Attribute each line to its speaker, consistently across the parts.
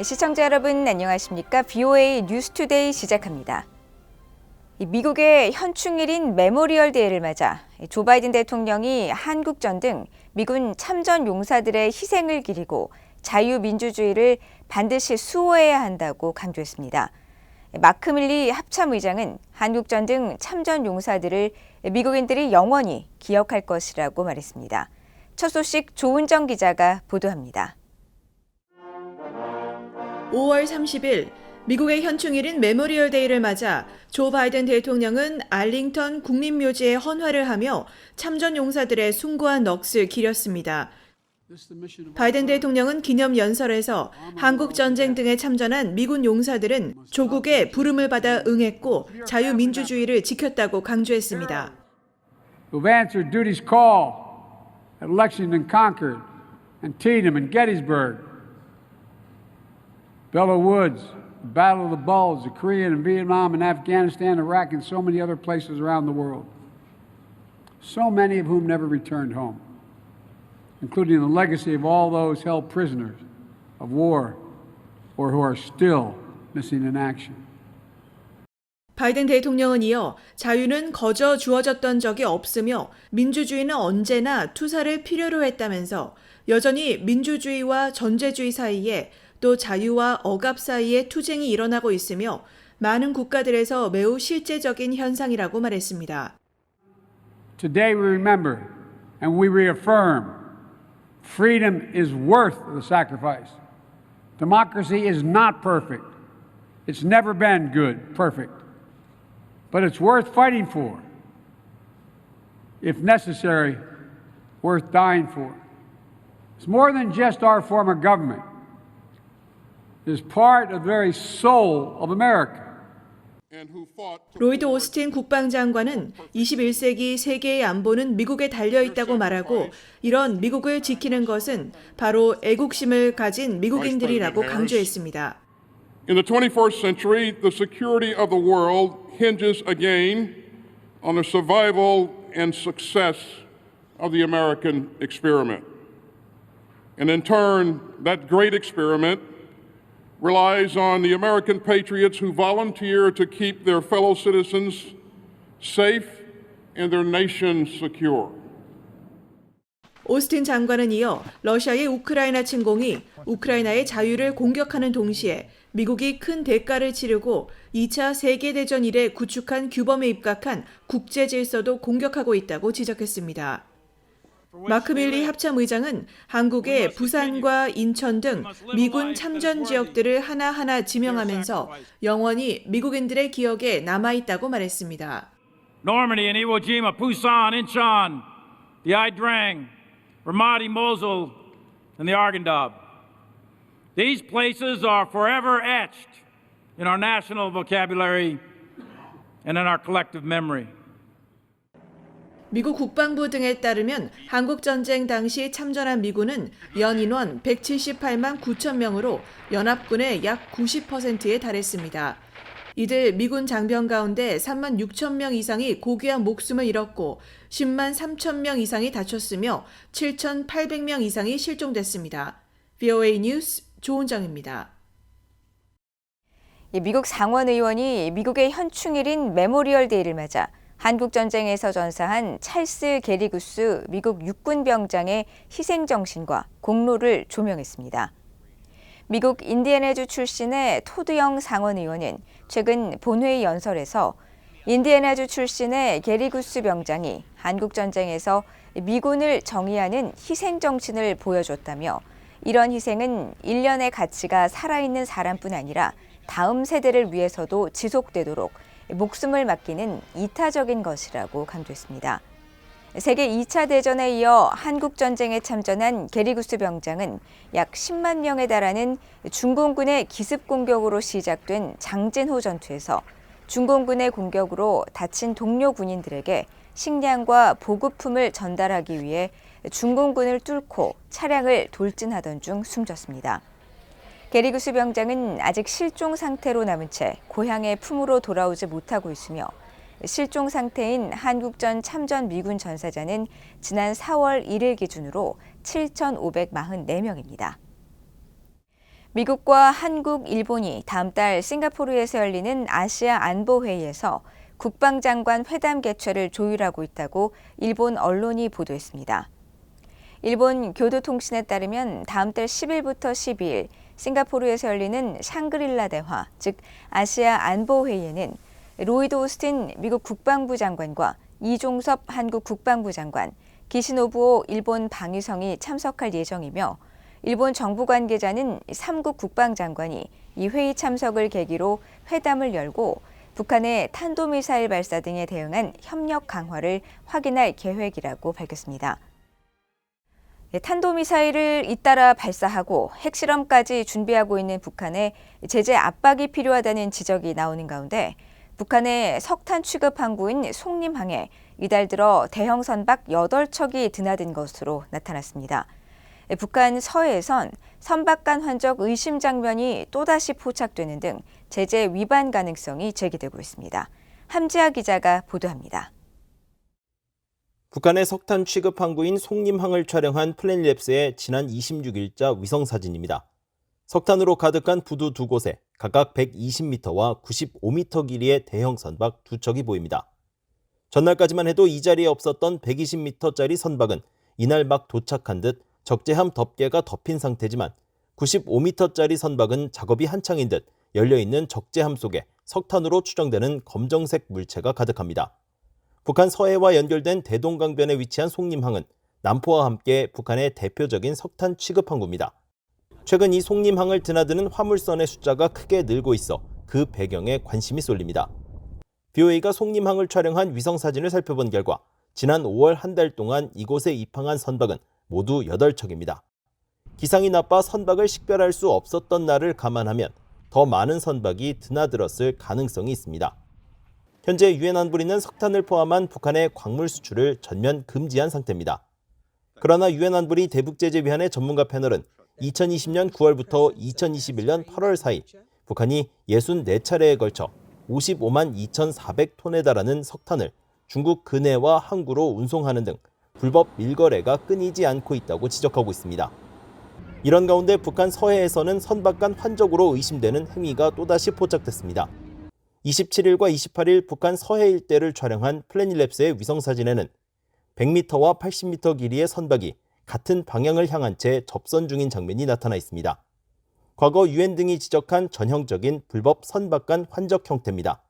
Speaker 1: 시청자 여러분 안녕하십니까? BOA 뉴스투데이 시작합니다. 미국의 현충일인 메모리얼 데이를 맞아 조 바이든 대통령이 한국전 등 미군 참전 용사들의 희생을 기리고 자유민주주의를 반드시 수호해야 한다고 강조했습니다. 마크 밀리 합참의장은 한국전 등 참전 용사들을 미국인들이 영원히 기억할 것이라고 말했습니다. 첫 소식 조은정 기자가 보도합니다.
Speaker 2: 5월 30일 미국의 현충일인 메모리얼 데이를 맞아 조 바이든 대통령은 알링턴 국립묘지에 헌화를 하며 참전 용사들의 숭고한 넋을 기렸습니다. 바이든 대통령은 기념 연설에서 한국 전쟁 등에 참전한 미군 용사들은 조국의 부름을 받아 응했고 자유민주주의를 지켰다고 강조했습니다.
Speaker 3: Who've answered duty's call at Lexington and Concord and Antietam and Gettysburg, Belleau Woods, the Battle of the Bulge, the Korean and Vietnam and Afghanistan, Iraq, and so many other places around the world. So many of whom never returned home, including the legacy of all those held prisoners of war or who are still missing in action.
Speaker 2: 바이든 대통령은 이어 자유는 거저 주어졌던 적이 없으며 민주주의는 언제나 투사를 필요로 했다면서 여전히 민주주의와 전제주의 사이에 또 자유와 억압 사이에 투쟁이 일어나고 있으며 많은 국가들에서 매우 실제적인 현상이라고 말했습니다.
Speaker 3: Today we remember and we reaffirm freedom is worth the sacrifice. Democracy is not perfect. It's never been good, perfect. But it's worth fighting for. If necessary, worth dying for. It's more than just our form of government. Is part of the very soul of America.
Speaker 2: 로이드 오스틴 국방장관은 21세기 세계의 안보는 미국에 달려 있다고 말하고 이런 미국을 지키는 것은 바로 애국심을 가진 미국인들이라고 강조했습니다.
Speaker 4: In the 21st century, the security of the world hinges again on the survival and success of the American experiment. And in turn, that great experiment relies on the American patriots who volunteer to keep their fellow citizens safe and their nation secure.
Speaker 2: 오스틴 장관은 이어 러시아의 우크라이나 침공이 우크라이나의 자유를 공격하는 동시에 미국이 큰 대가를 치르고 2차 세계대전 이래 구축한 규범에 입각한 국제 질서도 공격하고 있다고 지적했습니다. 마크 밀리 합참의장은 한국의 부산과 인천 등 미군 참전 지역들을 하나하나 지명하면서 영원히 미국인들의 기억에 남아있다고 말했습니다.
Speaker 5: Normandy and Iwo Jima, Busan, Incheon, the Ia Drang, Ramadi, Mosul, and the Arghandab. These places are forever etched in our national vocabulary and in our collective memory.
Speaker 2: 미국 국방부 등에 따르면 한국전쟁 당시 참전한 미군은 연인원 178만 9천 명으로 연합군의 약 90%에 달했습니다. 이들 미군 장병 가운데 3만 6천 명 이상이 고귀한 목숨을 잃었고 10만 3천 명 이상이 다쳤으며 7,800명 이상이 실종됐습니다. BOA 뉴스 조은정입니다.
Speaker 1: 미국 상원 의원이 미국의 현충일인 메모리얼 데이를 맞아 한국전쟁에서 전사한 찰스 게리구스 미국 육군병장의 희생정신과 공로를 조명했습니다. 미국 인디애나주 출신의 토드영 상원 의원은 최근 본회의 연설에서 인디애나주 출신의 게리구스 병장이 한국전쟁에서 미군을 정의하는 희생정신을 보여줬다며 이런 희생은 일련의 가치가 살아있는 사람뿐 아니라 다음 세대를 위해서도 지속되도록 목숨을 맡기는 이타적인 것이라고 강조했습니다. 세계 2차 대전에 이어 한국전쟁에 참전한 게리구스 병장은 약 10만 명에 달하는 중공군의 기습 공격으로 시작된 장진호 전투에서 중공군의 공격으로 다친 동료 군인들에게 식량과 보급품을 전달하기 위해 중공군을 뚫고 차량을 돌진하던 중 숨졌습니다. 게리구스 병장은 아직 실종 상태로 남은 채 고향의 품으로 돌아오지 못하고 있으며 실종 상태인 한국전 참전 미군 전사자는 지난 4월 1일 기준으로 7,544명입니다. 미국과 한국, 일본이 다음 달 싱가포르에서 열리는 아시아 안보회의에서 국방장관 회담 개최를 조율하고 있다고 일본 언론이 보도했습니다. 일본 교도통신에 따르면 다음 달 10일부터 12일 싱가포르에서 열리는 샹그릴라 대화, 즉 아시아 안보회의에는 로이드 오스틴 미국 국방부 장관과 이종섭 한국 국방부 장관, 기시노부오 일본 방위성이 참석할 예정이며 일본 정부 관계자는 3국 국방장관이 이 회의 참석을 계기로 회담을 열고 북한의 탄도미사일 발사 등에 대응한 협력 강화를 확인할 계획이라고 밝혔습니다. 탄도미사일을 잇따라 발사하고 핵실험까지 준비하고 있는 북한에 제재 압박이 필요하다는 지적이 나오는 가운데 북한의 석탄 취급 항구인 송림항에 이달 들어 대형 선박 8척이 드나든 것으로 나타났습니다. 북한 서해에선 선박 간 환적 의심 장면이 또다시 포착되는 등 제재 위반 가능성이 제기되고 있습니다. 함지아 기자가 보도합니다.
Speaker 6: 북한의 석탄 취급 항구인 송림항을 촬영한 플래닛랩스의 지난 26일자 위성사진입니다. 석탄으로 가득한 부두 두 곳에 각각 120m와 95m 길이의 대형 선박 2척이 보입니다. 전날까지만 해도 이 자리에 없었던 120m짜리 선박은 이날 막 도착한 듯 적재함 덮개가 덮인 상태지만 95m짜리 선박은 작업이 한창인 듯 열려있는 적재함 속에 석탄으로 추정되는 검정색 물체가 가득합니다. 북한 서해와 연결된 대동강변에 위치한 송림항은 남포와 함께 북한의 대표적인 석탄 취급 항구입니다. 최근 이 송림항을 드나드는 화물선의 숫자가 크게 늘고 있어 그 배경에 관심이 쏠립니다. BOA가 송림항을 촬영한 위성사진을 살펴본 결과 지난 5월 한 달 동안 이곳에 입항한 선박은 모두 8척입니다. 기상이 나빠 선박을 식별할 수 없었던 날을 감안하면 더 많은 선박이 드나들었을 가능성이 있습니다. 현재 유엔 안보리는 석탄을 포함한 북한의 광물 수출을 전면 금지한 상태입니다. 그러나 유엔 안보리 대북제재위원회 전문가 패널은 2020년 9월부터 2021년 8월 사이 북한이 64차례에 걸쳐 55만 2,400톤에 달하는 석탄을 중국 근해와 항구로 운송하는 등 불법 밀거래가 끊이지 않고 있다고 지적하고 있습니다. 이런 가운데 북한 서해에서는 선박 간 환적으로 의심되는 행위가 또다시 포착됐습니다. 27일과 28일 북한 서해 일대를 촬영한 플래닛랩스의 위성사진에는 100m와 80m 길이의 선박이 같은 방향을 향한 채 접선 중인 장면이 나타나 있습니다. 과거 유엔 등이 지적한 전형적인 불법 선박 간 환적 형태입니다.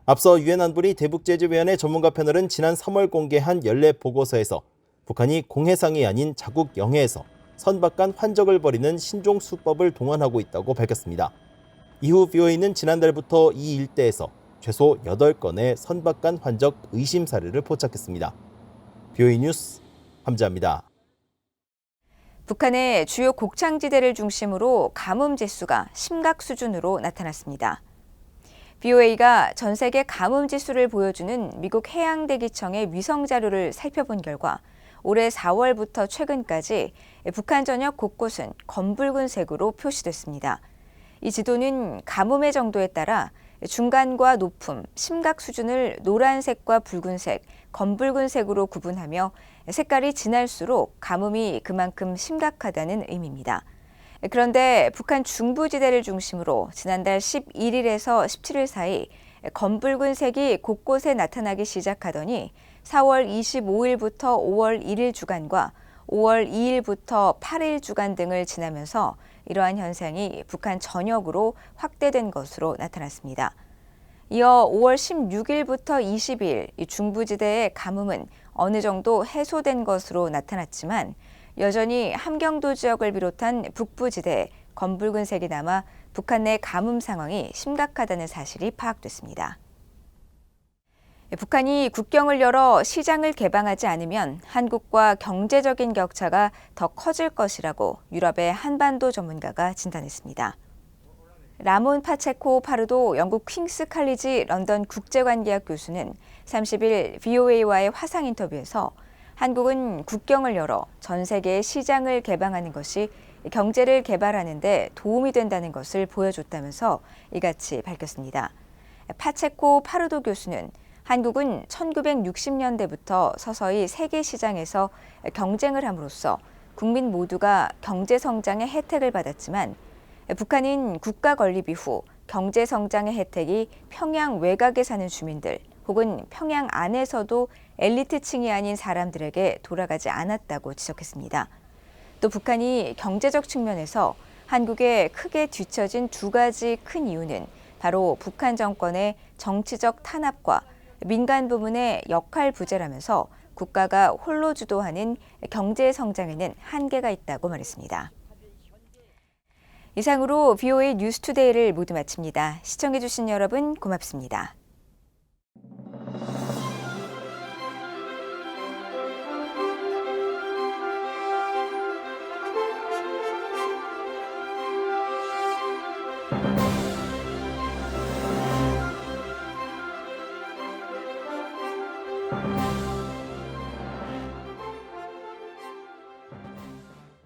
Speaker 6: 앞서 유엔 안보리 대북제재위원회 전문가 패널은 지난 3월 공개한 연례 보고서에서 북한이 공해상이 아닌 자국 영해에서 선박 간 환적을 벌이는 신종 수법을 동원하고 있다고 밝혔습니다. 이후 BOA는 지난달부터 이 일대에서 최소 8건의 선박 간 환적 의심 사례를 포착했습니다. BOA 뉴스 함지아입니다.
Speaker 1: 북한의 주요 곡창지대를 중심으로 가뭄 지수가 심각 수준으로 나타났습니다. BOA가 전 세계 가뭄 지수를 보여주는 미국 해양대기청의 위성 자료를 살펴본 결과 올해 4월부터 최근까지 북한 전역 곳곳은 검붉은색으로 표시됐습니다. 이 지도는 가뭄의 정도에 따라 중간과 높음, 심각 수준을 노란색과 붉은색, 검붉은색으로 구분하며 색깔이 진할수록 가뭄이 그만큼 심각하다는 의미입니다. 그런데 북한 중부지대를 중심으로 지난달 11일에서 17일 사이 검붉은색이 곳곳에 나타나기 시작하더니 4월 25일부터 5월 1일 주간과 5월 2일부터 8일 주간 등을 지나면서 이러한 현상이 북한 전역으로 확대된 것으로 나타났습니다. 이어 5월 16일부터 20일 이 중부지대의 가뭄은 어느 정도 해소된 것으로 나타났지만 여전히 함경도 지역을 비롯한 북부지대에 검붉은색이 남아 북한 내 가뭄 상황이 심각하다는 사실이 파악됐습니다. 북한이 국경을 열어 시장을 개방하지 않으면 한국과 경제적인 격차가 더 커질 것이라고 유럽의 한반도 전문가가 진단했습니다. 라몬 파체코 파르도 영국 퀸스 칼리지 런던 국제관계학 교수는 30일 BOA와의 화상 인터뷰에서 한국은 국경을 열어 전 세계의 시장을 개방하는 것이 경제를 개발하는 데 도움이 된다는 것을 보여줬다면서 이같이 밝혔습니다. 파체코 파르도 교수는 한국은 1960년대부터 서서히 세계 시장에서 경쟁을 함으로써 국민 모두가 경제 성장의 혜택을 받았지만 북한은 국가 건립 이후 경제 성장의 혜택이 평양 외곽에 사는 주민들 혹은 평양 안에서도 엘리트층이 아닌 사람들에게 돌아가지 않았다고 지적했습니다. 또 북한이 경제적 측면에서 한국에 크게 뒤처진 두 가지 큰 이유는 바로 북한 정권의 정치적 탄압과 민간 부문의 역할 부재라면서 국가가 홀로 주도하는 경제 성장에는 한계가 있다고 말했습니다. 이상으로 VOA 뉴스투데이를 모두 마칩니다. 시청해주신 여러분 고맙습니다.